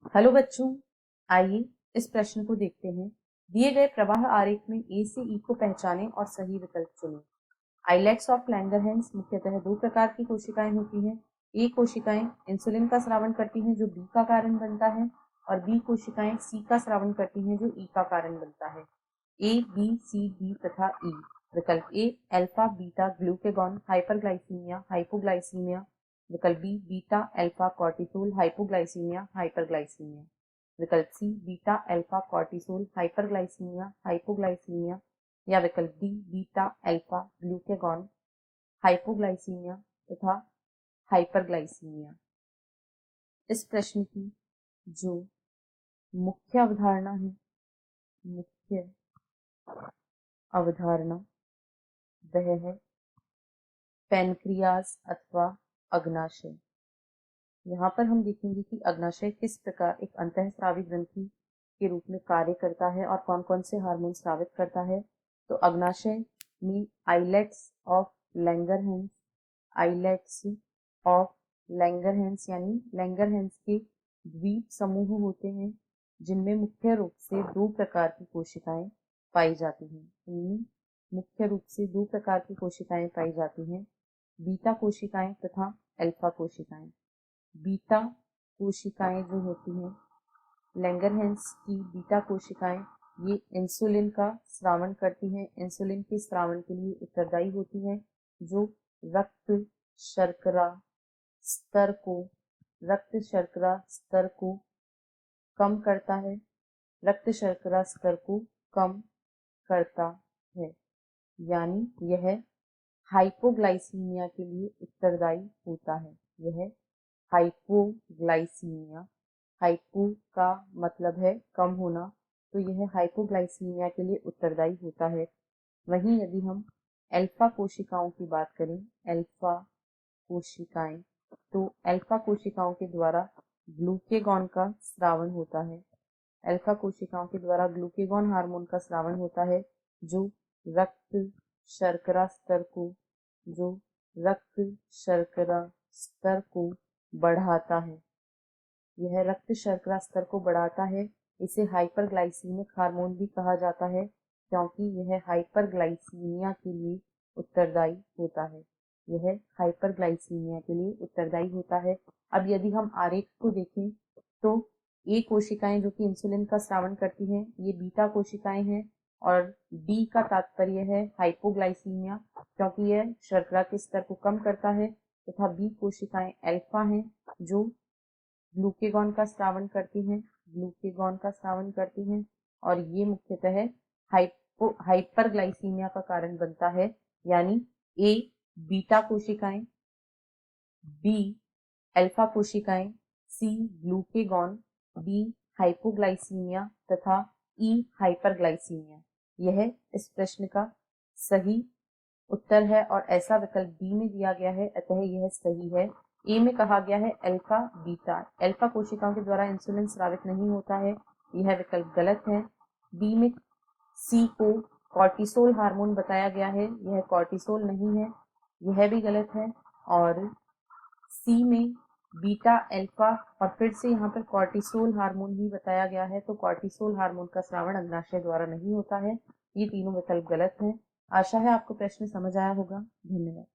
Hello बच्चों, आइए इस प्रश्न को देखते हैं। दिए गए प्रवाह आरेख में ए से ई को पहचानें और सही विकल्प चुनें। आइलेट्स ऑफ लैंगरहैंस मुख्यतः दो प्रकार की कोशिकाएं होती हैं। ए कोशिकाएं इंसुलिन का स्रावन करती हैं जो बी का कारण बनता है, और बी कोशिकाएं सी का स्रावन करती हैं जो ई का कारण बनता है। ए, बी, सी, डी तथा ई। विकल्प A alpha beta glucagon hyperglycaemia hypoglycaemia. विकल्प B beta alpha cortisol hypoglycaemia hyperglycaemia. विकल्प C beta alpha cortisol hyperglycaemia hypoglycaemia. या विकल्प D beta alpha glucagon hypoglycaemia तथा हाइपरग्लाइसीमिया। इस प्रश्न की जो मुख्य अवधारणा है, मुख्य अवधारणा वह है पैनक्रियाज अथवा अग्नाशय। यहाँ पर हम देखेंगे कि अग्नाशय किस प्रकार एक अंतःस्रावी ग्रंथि के रूप में कार्य करता है और कौन कौन से हार्मोन स्रावित करता है। तो अग्नाशय में islets of Langerhans, islets of Langerhans यानी लैंगरहैंस के द्वीप समूह होते हैं, जिनमें मुख्य रूप से दो प्रकार की कोशिकाएं पाई जाती हैं। इनमें मुख्य रूप से दो प्रकार की कोशिकाएं पाई जाती हैं, बीटा कोशिकाएं तथा अल्फा कोशिकाएं। बीटा कोशिकाएं जो होती हैं, लैंगरहैंस की बीटा कोशिकाएं, ये इंसुलिन का स्रावन करती हैं। इंसुलिन के स्रावन के लिए उत्तरदायी होती हैं, जो रक्त शर्करा स्तर को कम करता है, रक्त शर्करा स्तर को कम करता है, यानी यह हाइपोग्लाइसीमिया के लिए उत्तरदायी होता है। यह हाइपोग्लाइसीमिया, हाइपो का मतलब है कम होना, तो यह हाइपोग्लाइसीमिया के लिए उत्तरदायी होता है। वहीं यदि हम अल्फा कोशिकाओं की बात करें, अल्फा कोशिकाएं, तो अल्फा कोशिकाओं के द्वारा ग्लूकेगॉन का स्रावन होता है। अल्फा कोशिकाओं के द्वारा ग्लूकेगॉन हार्मोन का स्रावन होता है, जो रक्त शर्करा स्तर को बढ़ाता है। यह रक्त शर्करा स्तर को बढ़ाता है। इसे हाइपरग्लाइसीमिक हार्मोन भी कहा जाता है, क्योंकि यह हाइपरग्लाइसीमिया के लिए उत्तरदायी होता है। यह हाइपरग्लाइसीमिया के लिए उत्तरदायी होता है। अब यदि हम आरेख को देखें, तो ए कोशिकाएं जो कि इंसुलिन का स्रावन करती हैं, ये बीटा कोशिकाएं हैं, और डी का तात्पर्य है हाइपोग्लाइसीमिया, क्योंकि यह शर्करा के स्तर को कम करता है, तथा बी कोशिकाएं अल्फा हैं, जो ग्लूकेगॉन का स्रावन करती हैं, और ये मुख्यतः हाइपरग्लाइसीमिया का कारण बनता है, यानी ए बीटा कोशिकाएं, बी अल्फा कोशिकाएं, सी ग्लूकेगॉन, डी हाइपोग्लाइसीमिया तथा ई हाइपरग्लाइसीमिया। यह इस प्रश्न का सही उत्तर है और ऐसा विकल्प डी में दिया गया है, अतः यह सही है। ए में कहा गया है अल्फा बीटा, अल्फा कोशिकाओं के द्वारा इंसुलिन स्रावित नहीं होता है, यह विकल्प गलत है। बी में सी को कॉर्टिसोल हार्मोन बताया गया है, यह कॉर्टिसोल नहीं है, यह भी गलत है। और सी में बीटा अल्फा और फिर से यहाँ पर कॉर्टिसोल हार्मोन ही बताया गया है, तो कॉर्टिसोल हार्मोन का स्रावन अग्नाशय द्वारा नहीं होता है। ये तीनों विकल्प गलत हैं। आशा है आपको प्रश्न समझ आया होगा। धन्यवाद।